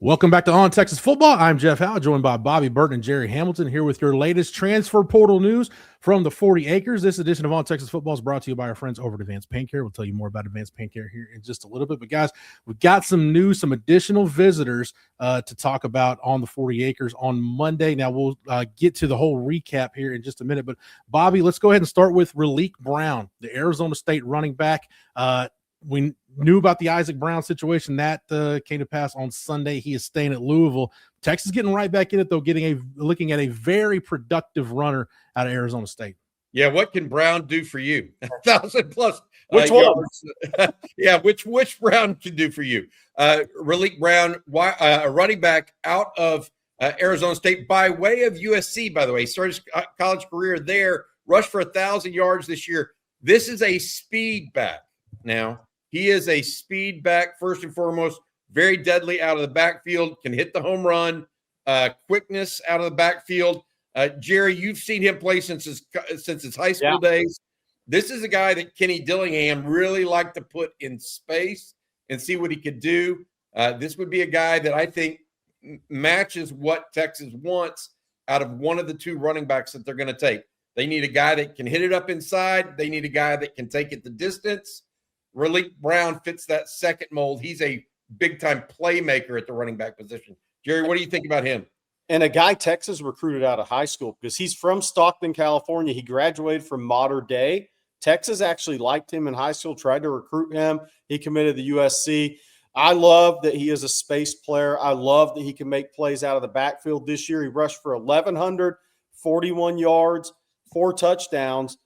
Welcome back to On Texas Football. I'm Jeff Howe, joined by Bobby Burton and Gerry Hamilton here with your latest transfer portal news from the 40 acres. This edition of On Texas Football is brought to you by our friends over at Advanced Pain Care. We'll tell you more about Advanced Pain Care here in just a little bit. But guys, we've got some news, some additional visitors to talk about on the 40 acres on Monday. Now we'll get to the whole recap here in just a minute. But Bobby, let's go ahead and start with Relique Brown, the Arizona State running back. We knew about the Isaac Brown situation that came to pass on Sunday. He is staying at Louisville. Texas getting right back in it, though, looking at a very productive runner out of Arizona State. Yeah, what can Brown do for you? 1,000 plus. Which one? Yeah, which Brown can do for you? Relique Brown, a running back out of Arizona State by way of USC, by the way. He started his college career there, rushed for 1,000 yards this year. This is a speed back now. He is a speed back, first and foremost, very deadly out of the backfield, can hit the home run, quickness out of the backfield. Gerry, you've seen him play since his high school days. This is a guy that Kenny Dillingham really liked to put in space and see what he could do. This would be a guy that I think matches what Texas wants out of one of the two running backs that they're going to take. They need a guy that can hit it up inside. They need a guy that can take it the distance. Relique Brown fits that second mold. He's a big-time playmaker at the running back position. Gerry, what do you think about him? And a guy Texas recruited out of high school because he's from Stockton, California. He graduated from Mater Dei. Texas actually liked him in high school, tried to recruit him. He committed to USC. I love that he is a space player. I love that he can make plays out of the backfield. This year he rushed for 1,141 yards, 4 touchdowns,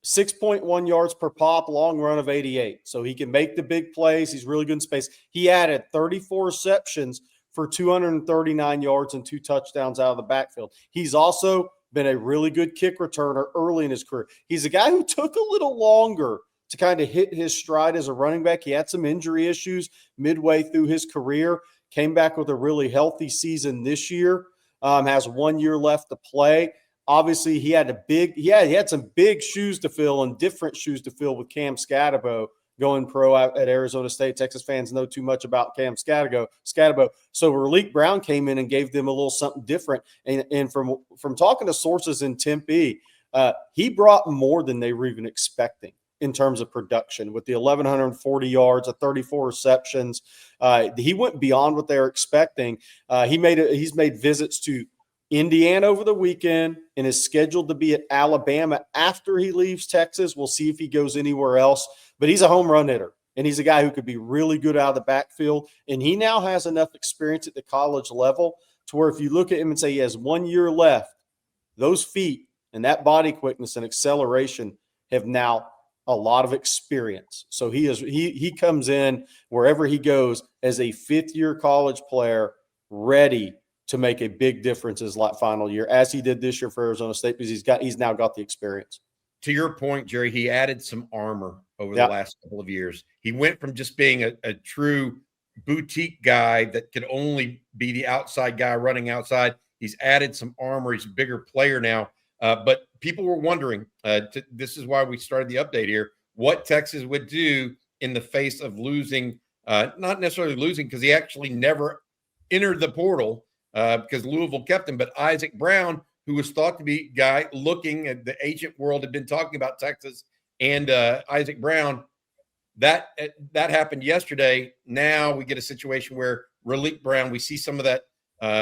6.1 yards per pop, long run of 88. So he can make the big plays. He's really good in space. He added 34 receptions for 239 yards and 2 touchdowns out of the backfield. He's also been a really good kick returner early in his career. He's a guy who took a little longer to kind of hit his stride as a running back. He had some injury issues midway through his career, came back with a really healthy season this year, has 1 year left to play. Obviously, he had some big shoes to fill and different shoes to fill with Cam Scatabo going pro at Arizona State. Texas fans know too much about Cam Scatabo. So Relique Brown came in and gave them a little something different. And from talking to sources in Tempe, he brought more than they were even expecting in terms of production with the 1,140 yards, 34 receptions. He went beyond what they were expecting. He's made visits to Indiana over the weekend and is scheduled to be at Alabama after he leaves Texas. We'll see if he goes anywhere else, but he's a home run hitter and he's a guy who could be really good out of the backfield. And he now has enough experience at the college level to where if you look at him and say he has 1 year left, those feet and that body quickness and acceleration have now a lot of experience. So he comes in wherever he goes as a 5th-year college player ready to make a big difference his final year, as he did this year for Arizona State, because he's now got the experience. To your point, Gerry, he added some armor over the last couple of years. He went from just being a true boutique guy that could only be the outside guy running outside. He's added some armor. He's a bigger player now. But people were wondering, this is why we started the update here, what Texas would do in the face of losing, not necessarily losing because he actually never entered the portal, because Louisville kept him, but Isaac Brown, who was thought to be a guy looking at the agent world, had been talking about Texas and Isaac Brown. That happened yesterday. Now we get a situation where Relique Brown, we see some of that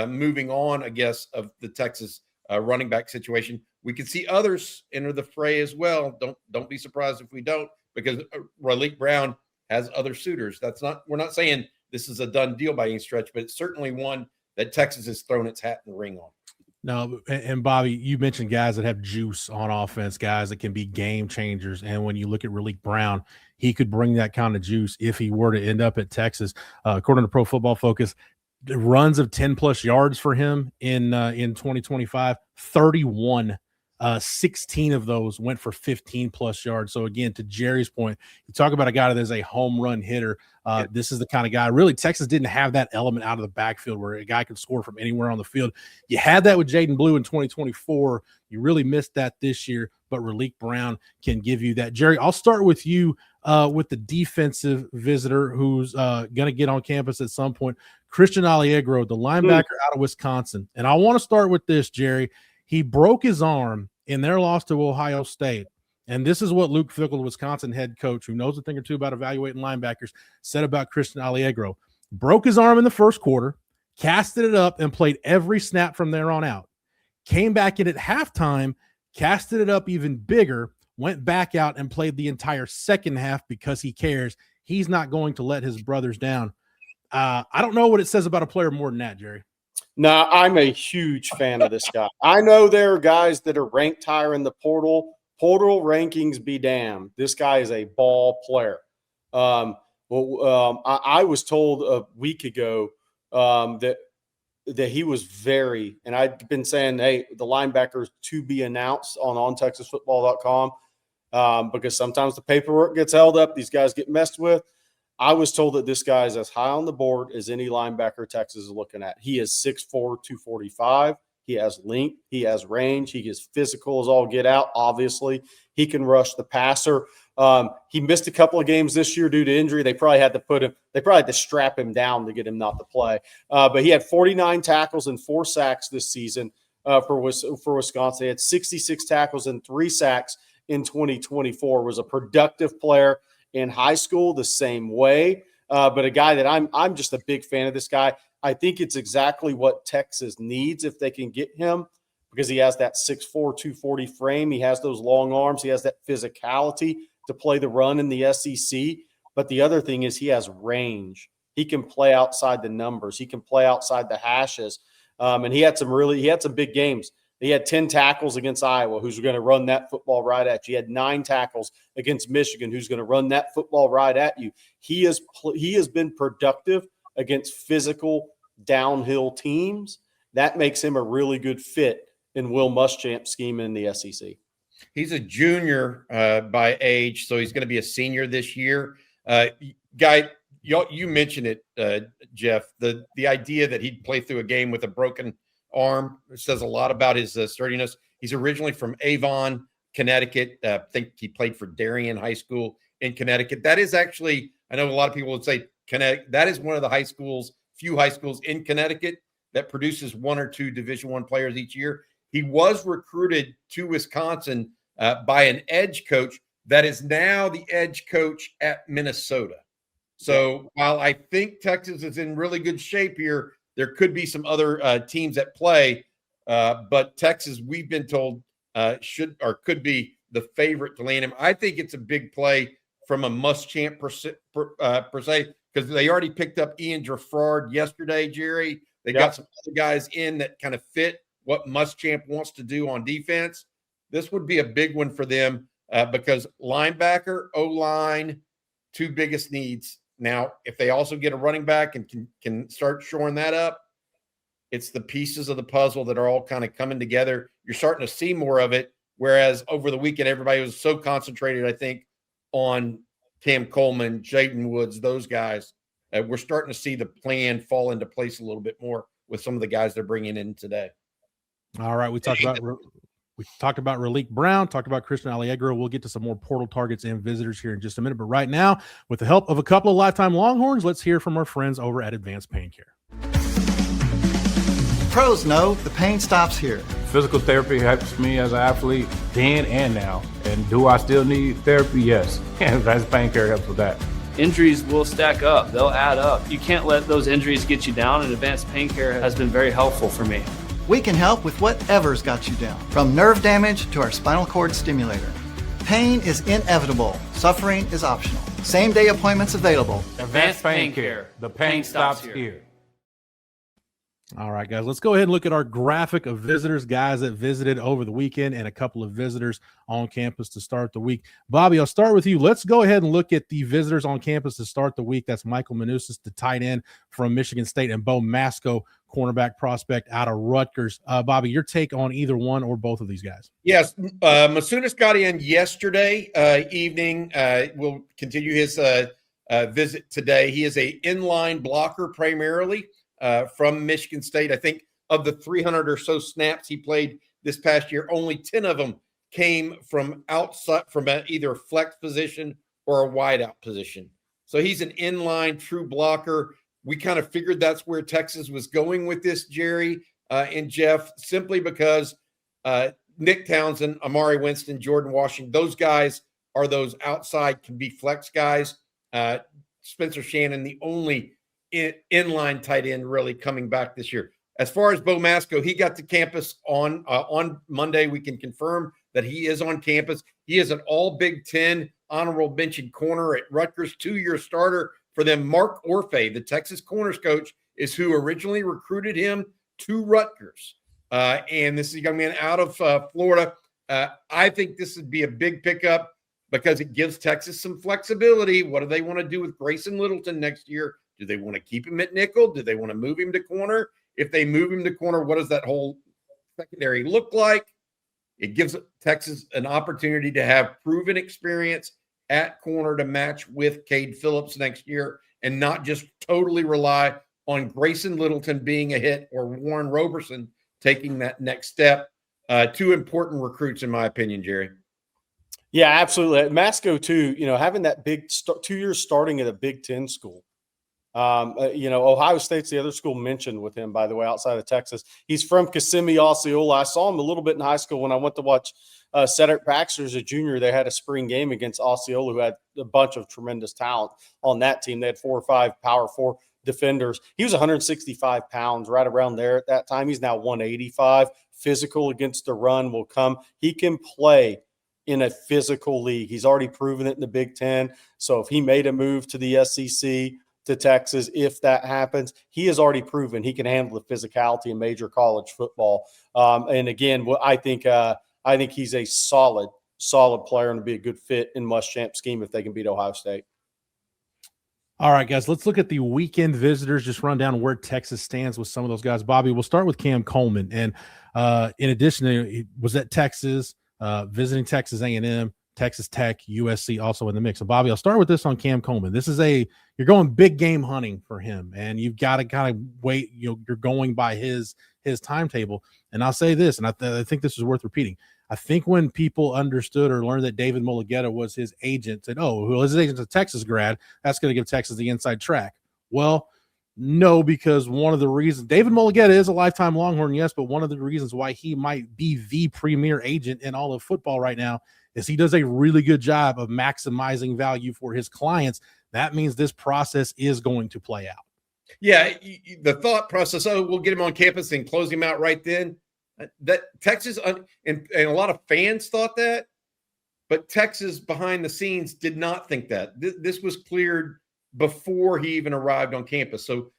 moving on, I guess, of the Texas running back situation. We can see others enter the fray as well. Don't be surprised if we don't, because Relique Brown has other suitors. We're not saying this is a done deal by any stretch, but it's certainly one that Texas has thrown its hat in the ring on. No, and Bobby, you mentioned guys that have juice on offense, guys that can be game changers. And when you look at Relique Brown, he could bring that kind of juice if he were to end up at Texas. According to Pro Football Focus, runs of 10-plus yards for him in 2025, 31. 16 of those went for 15-plus yards. So, again, to Gerry's point, you talk about a guy that is a home run hitter. This is the kind of guy. Really, Texas didn't have that element out of the backfield where a guy could score from anywhere on the field. You had that with Jaden Blue in 2024. You really missed that this year, but Relique Brown can give you that. Gerry, I'll start with you. with the defensive visitor who's going to get on campus at some point, Christian Allegro, the linebacker out of Wisconsin. And I want to start with this, Jerry. He broke his arm in their loss to Ohio State. And this is what Luke Fickell, the Wisconsin head coach, who knows a thing or two about evaluating linebackers, said about Christian Allegro. Broke his arm in the first quarter, casted it up, and played every snap from there on out. Came back in at halftime, casted it up even bigger, went back out and played the entire second half because he cares. He's not going to let his brothers down. I don't know what it says about a player more than that, Jerry. No, I'm a huge fan of this guy. I know there are guys that are ranked higher in the portal. Portal rankings be damned. This guy is a ball player. I was told a week ago that he was very, and I've been saying, hey, the linebackers to be announced on ontexasfootball.com because sometimes the paperwork gets held up. These guys get messed with. I was told that this guy is as high on the board as any linebacker Texas is looking at. He is 6'4", 245. He has length. He has range. He is physical as all get out, obviously. He can rush the passer. He missed a couple of games this year due to injury. They probably had to strap him down to get him not to play. But he had 49 tackles and 4 sacks this season for Wisconsin. He had 66 tackles and 3 sacks in 2024. Was a productive player in high school the same way. But a guy that I'm just a big fan of this guy. I think it's exactly what Texas needs if they can get him because he has that 6'4", 240 frame. He has those long arms. He has that physicality to play the run in the SEC. But the other thing is he has range. He can play outside the numbers. He can play outside the hashes. And he had some big games. He had 10 tackles against Iowa, who's going to run that football right at you. He had 9 tackles against Michigan, who's going to run that football right at you. He has been productive against physical downhill teams. That makes him a really good fit in Will Muschamp's scheme in the SEC. He's a junior by age, so he's going to be a senior this year. Guy, you mentioned it, Jeff, the idea that he'd play through a game with a broken arm says a lot about his sturdiness. He's originally from Avon, Connecticut. I think he played for Darien High School in Connecticut. That is actually, I know a lot of people would say Connecticut. That is one of the few high schools in Connecticut that produces 1 or 2 Division I players each year. He was recruited to Wisconsin by an edge coach that is now the edge coach at Minnesota. So while I think Texas is in really good shape here, there could be some other teams at play. But Texas, we've been told, could be the favorite to land him. I think it's a big play from a Muschamp per se, because they already picked up Ian Gerfard yesterday, Jerry. They got some other guys in that kind of fit what Muschamp wants to do on defense. This would be a big one for them because linebacker, O-line, 2 biggest needs. Now, if they also get a running back and can start shoring that up, it's the pieces of the puzzle that are all kind of coming together. You're starting to see more of it, whereas over the weekend, everybody was so concentrated, I think, on Cam Coleman, Jaden Woods, those guys. We're starting to see the plan fall into place a little bit more with some of the guys they're bringing in today. All right, we talked about Relique Brown, talked about Christian Allegro. We'll get to some more portal targets and visitors here in just a minute. But right now, with the help of a couple of lifetime Longhorns, let's hear from our friends over at Advanced Pain Care. Pros know the pain stops here. Physical therapy helps me as an athlete then and now. And do I still need therapy? Yes. Advanced Pain Care helps with that. Injuries will stack up. They'll add up. You can't let those injuries get you down, and Advanced Pain Care has been very helpful for me. We can help with whatever's got you down, from nerve damage to our spinal cord stimulator. Pain is inevitable. Suffering is optional. Same-day appointments available. Advanced Pain Care. The pain stops here. All right, guys, let's go ahead and look at our graphic of visitors, guys that visited over the weekend, and a couple of visitors on campus to start the week. Bobby, I'll start with you. Let's go ahead and look at the visitors on campus to start the week. That's Michael Manousis, the tight end from Michigan State, and Bo Mascoe, cornerback prospect out of Rutgers. Bobby, your take on either one or both of these guys? Yes, Masunas got in yesterday evening. We'll continue his visit today. He is a inline blocker primarily. From Michigan State. I think of the 300 or so snaps he played this past year, only 10 of them came from outside, from either flex position or a wideout position. So he's an inline true blocker. We kind of figured that's where Texas was going with this, Jerry and Jeff, simply because Nick Townsend, Amari Winston, Jordan Washington, those guys are those outside, can be flex guys. Spencer Shannon, the only inline tight end really coming back this year. As far as Bo Mascoe, he got to campus on Monday. We can confirm that he is on campus. He is an all Big Ten honorable mention corner at Rutgers, 2-year starter for them. Mark Orfe, the Texas corners coach, is who originally recruited him to Rutgers. And this is a young man out of Florida. I think this would be a big pickup because it gives Texas some flexibility. What do they want to do with Grayson Littleton next year? Do they want to keep him at nickel? Do they want to move him to corner? If they move him to corner, what does that whole secondary look like? It gives Texas an opportunity to have proven experience at corner to match with Cade Phillips next year and not just totally rely on Grayson Littleton being a hit or Warren Roberson taking that next step. Two important recruits, in my opinion, Jerry. Yeah, absolutely. Mascoe, too, having that big 2 years starting at a Big Ten school. Ohio State's the other school mentioned with him, by the way, outside of Texas. He's from Kissimmee, Osceola. I saw him a little bit in high school when I went to watch Cedric Baxter as a junior. They had a spring game against Osceola, who had a bunch of tremendous talent on that team. They had 4 or 5 Power 4 defenders. He was 165 pounds, right around there at that time. He's now 185. Physical against the run will come. He can play in a physical league. He's already proven it in the Big Ten. So if he made a move to the SEC, to Texas, if that happens, he has already proven he can handle the physicality in major college football. And again, I think he's a solid player and be a good fit in Muschamp's scheme if they can beat Ohio State. All right, guys, let's look at the weekend visitors, just run down where Texas stands with some of those guys. Bobby, we'll start with Cam Coleman. And in addition, he was at Texas, visiting Texas A&M, Texas Tech, USC also in the mix. So, Bobby, I'll start with this on Cam Coleman. This is you're going big game hunting for him, and you've got to kind of wait. You're going by his timetable. And I'll say this, and I think this is worth repeating. I think when people understood or learned that David Mulugeta was his agent, said, "Oh, well, his agent's a Texas grad. That's going to give Texas the inside track." Well, no, because one of the reasons David Mulugeta is a lifetime Longhorn, yes, but one of the reasons why he might be the premier agent in all of football right now is he does a really good job of maximizing value for his clients. That means this process is going to play out. Yeah, the thought process, we'll get him on campus and close him out right then. That Texas, and a lot of fans thought that, but Texas behind the scenes did not think that. This was cleared before he even arrived on campus. So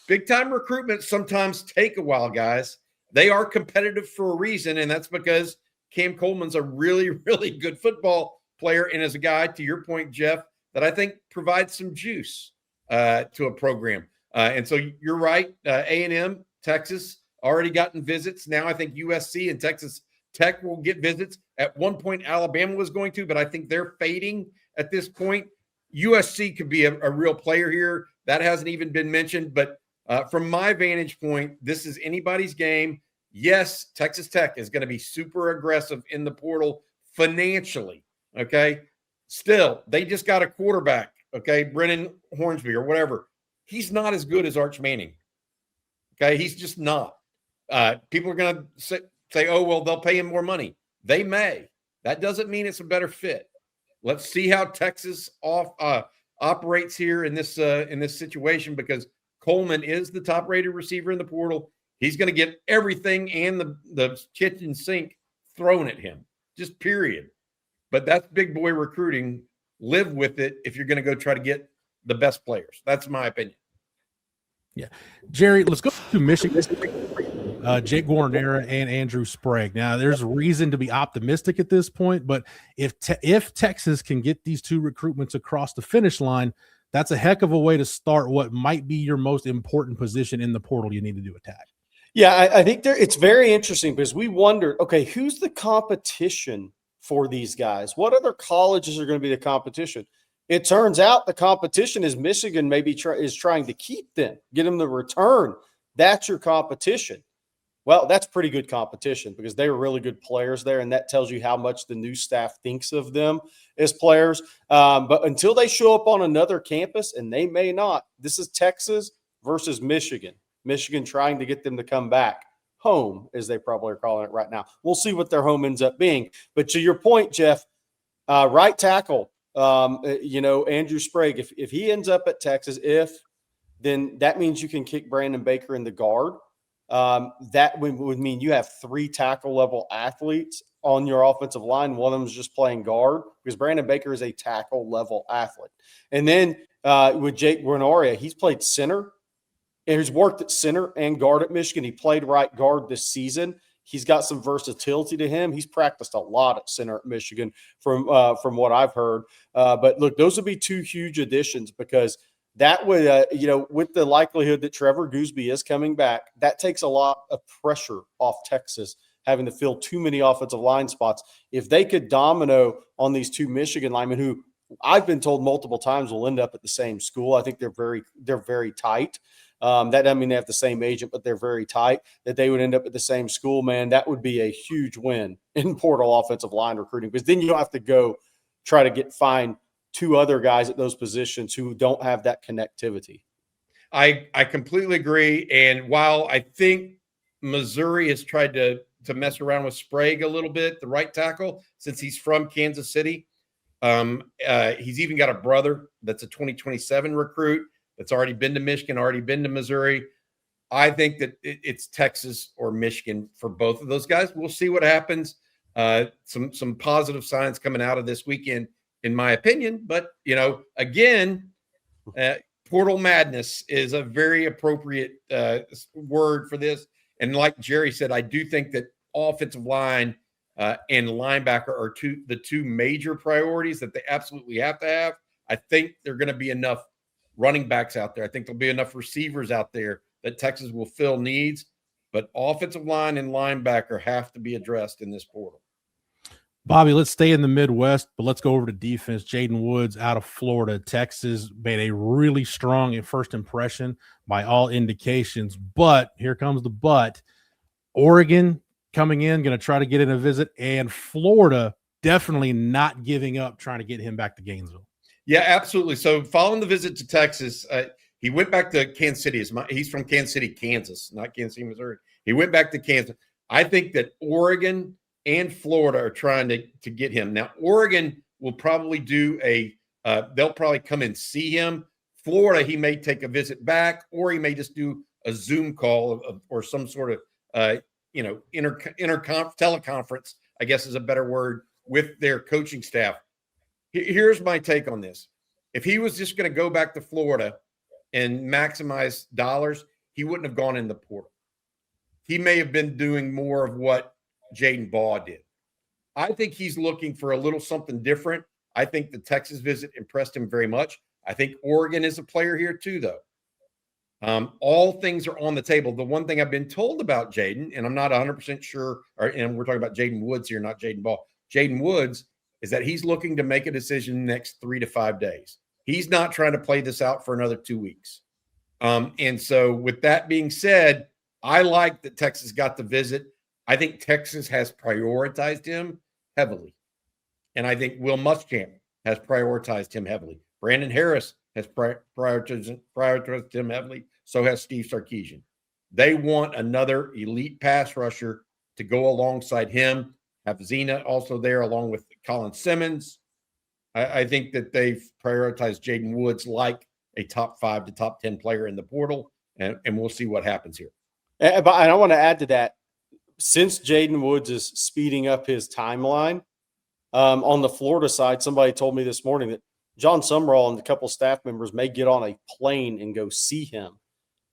big-time recruitment sometimes take a while, guys. They are competitive for a reason, and that's because Cam Coleman's a really, really good football player and is a guy, to your point, Jeff, that I think provides some juice to a program. And so you're right, A&M, Texas, already gotten visits. Now I think USC and Texas Tech will get visits. At one point, Alabama was going to, but I think they're fading at this point. USC could be a real player here. That hasn't even been mentioned. But from my vantage point, this is anybody's game. Yes, Texas Tech is going to be super aggressive in the portal financially, okay? Still, they just got a quarterback, okay, Brennan Hornsby or whatever. He's not as good as Arch Manning, okay? He's just not. People are going to say, oh, well, they'll pay him more money. They may. That doesn't mean it's a better fit. Let's see how Texas operates here in this situation, because Coleman is the top-rated receiver in the portal. He's going to get everything and the kitchen sink thrown at him, just period. But that's big boy recruiting. Live with it if you're going to go try to get the best players. That's my opinion. Yeah. Jerry, let's go to Michigan. Jake Guarnera and Andrew Sprague. Now, there's reason to be optimistic at this point, but if Texas can get these two recruitments across the finish line, that's a heck of a way to start what might be your most important position in the portal you need to do attack. Yeah, I think it's very interesting because we wondered, okay, who's the competition for these guys? What other colleges are going to be the competition? It turns out the competition is Michigan maybe is trying to keep them, get them the return. That's your competition. Well, that's pretty good competition because they were really good players there, and that tells you how much the new staff thinks of them as players. But until they show up on another campus, and they may not, this is Texas versus Michigan. Michigan trying to get them to come back home, as they probably are calling it right now. We'll see what their home ends up being. But to your point, Jeff, right tackle, Andrew Sprague, if he ends up at Texas, then that means you can kick Brandon Baker in the guard. That would mean you have 3 tackle level athletes on your offensive line. One of them is just playing guard because Brandon Baker is a tackle level athlete. And then with Jake Granaria, he's played center and he's worked at center and guard at Michigan. He played right guard this season. He's got some versatility to him. He's practiced a lot at center at Michigan from what I've heard. But look, those would be 2 huge additions because that would, with the likelihood that Trevor Gooseby is coming back, that takes a lot of pressure off Texas having to fill too many offensive line spots. If they could domino on these 2 Michigan linemen, who I've been told multiple times will end up at the same school. I think they're very tight. That doesn't mean they have the same agent, but they're very tight. That they would end up at the same school, man, that would be a huge win in portal offensive line recruiting because then you don't have to go try to find 2 other guys at those positions who don't have that connectivity. I completely agree. And while I think Missouri has tried to mess around with Sprague a little bit, the right tackle, since he's from Kansas City, he's even got a brother that's a 2027 recruit that's already been to Michigan, already been to Missouri. I think that it's Texas or Michigan for both of those guys. We'll see what happens. Some positive signs coming out of this weekend, in my opinion. But, again, portal madness is a very appropriate word for this. And like Jerry said, I do think that offensive line and linebacker are the 2 major priorities that they absolutely have to have. I think there are going to be enough running backs out there. I think there'll be enough receivers out there that Texas will fill needs. But offensive line and linebacker have to be addressed in this portal. Bobby, let's stay in the Midwest, but let's go over to defense. Jaden Woods out of Florida. Texas made a really strong first impression by all indications. But here comes the but. Oregon coming in, going to try to get in a visit, and Florida definitely not giving up, trying to get him back to Gainesville. Yeah, absolutely. So following the visit to Texas, he went back to Kansas City. He's from Kansas City, Kansas, not Kansas City, Missouri. He went back to Kansas. I think that Oregon and Florida are trying to get him. Now, Oregon will probably they'll probably come and see him. Florida, he may take a visit back, or he may just do a Zoom call or some sort of, teleconference, I guess is a better word, with their coaching staff. Here's my take on this. If he was just going to go back to Florida and maximize dollars, he wouldn't have gone in the portal. He may have been doing more of what Jaden Baugh did. I think he's looking for a little something different. I think the Texas visit impressed him very much. I think Oregon is a player here too, though. All things are on the table. The one thing I've been told about Jaden, and I'm not 100% sure, and we're talking about Jaden Woods here, not Jaden Baugh. Jaden Woods is that he's looking to make a decision in the next 3 to 5 days. He's not trying to play this out for another 2 weeks. And so with that being said, I like that Texas got the visit. I think Texas has prioritized him heavily. And I think Will Muschamp has prioritized him heavily. Brandon Harris has prioritized him heavily. So has Steve Sarkisian. They want another elite pass rusher to go alongside him. Have Zena also there along with Colin Simmons. I think that they've prioritized Jaden Woods like a top 5 to top 10 player in the portal, and we'll see what happens here. And I want to add to that, since Jaden Woods is speeding up his timeline, on the Florida side, somebody told me this morning that John Sumrall and a couple staff members may get on a plane and go see him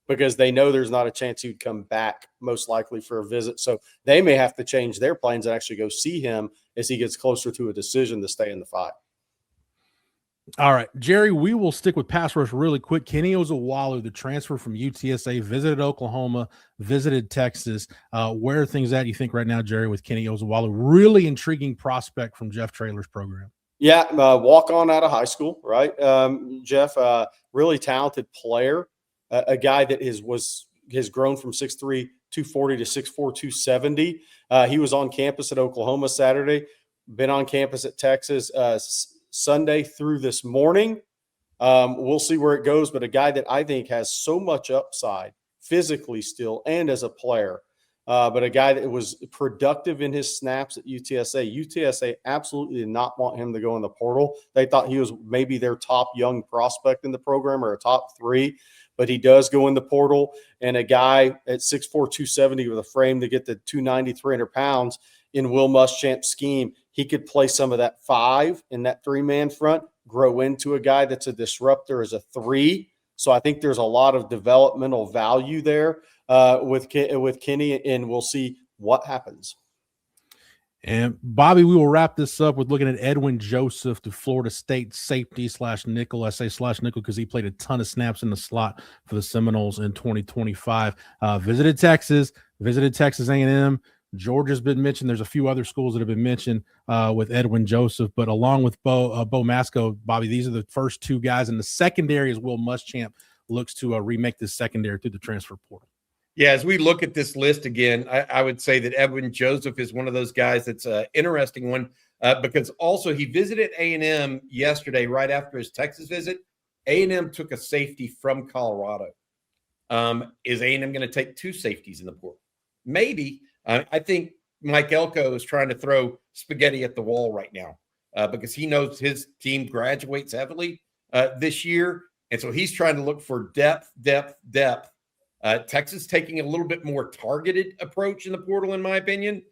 because they know there's not a chance he'd come back, most likely for a visit. So they may have to change their plans and actually go see him as he gets closer to a decision to stay in the 5. All right, Jerry, we will stick with pass rush really quick. Kenny Ozawalu, the transfer from UTSA, visited Oklahoma, visited Texas. Where are things at, you think, right now, Jerry, with Kenny Ozawalu? Really intriguing prospect from Jeff Traylor's program. Yeah, walk on out of high school, right? Jeff, really talented player, a guy that was has grown from 6'3", 240 to 6'4", 270. He was on campus at Oklahoma Saturday, been on campus at Texas Sunday through this morning. We'll see where it goes, but a guy that I think has so much upside physically still and as a player, but a guy that was productive in his snaps at UTSA. UTSA absolutely did not want him to go in the portal. They thought he was maybe their top young prospect in the program or a top 3, but he does go in the portal. And a guy at 6'4", 270 with a frame to get the 290, 300 pounds in Will Muschamp's scheme, he could play some of that 5 in that 3-man front, grow into a guy that's a disruptor as a 3. So I think there's a lot of developmental value there with Kenny, and we'll see what happens. And Bobby, we will wrap this up with looking at Edwin Joseph, the Florida State safety /nickel. I say /nickel because he played a ton of snaps in the slot for the Seminoles in 2025. Visited Texas A&M. Georgia's been mentioned. There's a few other schools that have been mentioned with Edwin Joseph, but along with Bo Mascoe, Bobby, these are the first 2 guys in the secondary as Will Muschamp looks to remake this secondary through the transfer portal. Yeah, as we look at this list again, I would say that Edwin Joseph is one of those guys that's an interesting one because also he visited A&M yesterday right after his Texas visit. A&M took a safety from Colorado. Is A&M going to take 2 safeties in the portal? Maybe. I think Mike Elko is trying to throw spaghetti at the wall right now because he knows his team graduates heavily this year. And so he's trying to look for depth. Texas taking a little bit more targeted approach in the portal, in my opinion.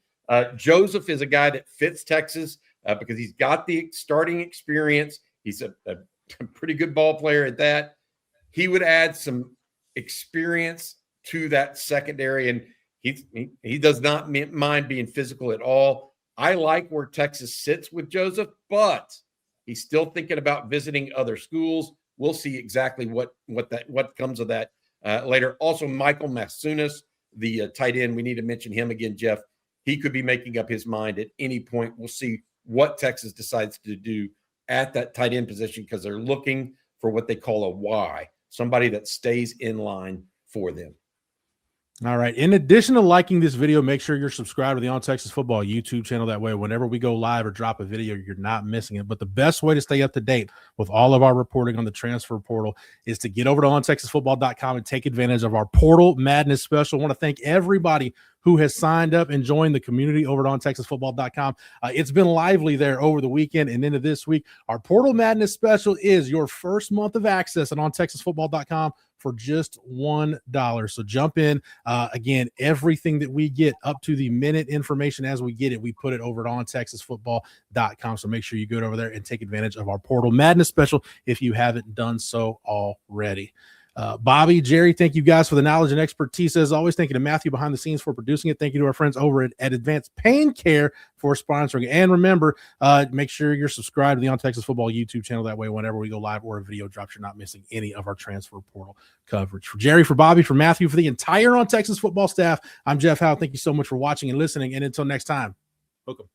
Joseph is a guy that fits Texas because he's got the starting experience. He's a pretty good ball player at that. He would add some experience to that secondary, and he does not mind being physical at all. I like where Texas sits with Joseph, but he's still thinking about visiting other schools. We'll see exactly what comes of that later. Also, Michael Masunas, the tight end, we need to mention him again, Jeff. He could be making up his mind at any point. We'll see what Texas decides to do at that tight end position because they're looking for what they call a Y, somebody that stays in line for them. All right. In addition to liking this video, make sure you're subscribed to the On Texas Football YouTube channel. That way, whenever we go live or drop a video, you're not missing it. But the best way to stay up to date with all of our reporting on the transfer portal is to get over to ontexasfootball.com and take advantage of our Portal Madness special. I want to thank everybody who has signed up and joined the community over at ontexasfootball.com. It's been lively there over the weekend and into this week. Our Portal Madness special is your first month of access at ontexasfootball.com for just $1. So jump in. Again, everything that we get up to the minute information as we get it, we put it over at ontexasfootball.com. So make sure you go over there and take advantage of our Portal Madness special if you haven't done so already. Bobby, Jerry, thank you guys for the knowledge and expertise. As always, thank you to Matthew behind the scenes for producing it. Thank you to our friends over at Advanced Pain Care for sponsoring. And remember, make sure you're subscribed to the On Texas Football YouTube channel. That way, whenever we go live or a video drops, you're not missing any of our transfer portal coverage. For Jerry, for Bobby, for Matthew, for the entire On Texas Football staff, I'm Jeff Howe. Thank you so much for watching and listening. And until next time, welcome.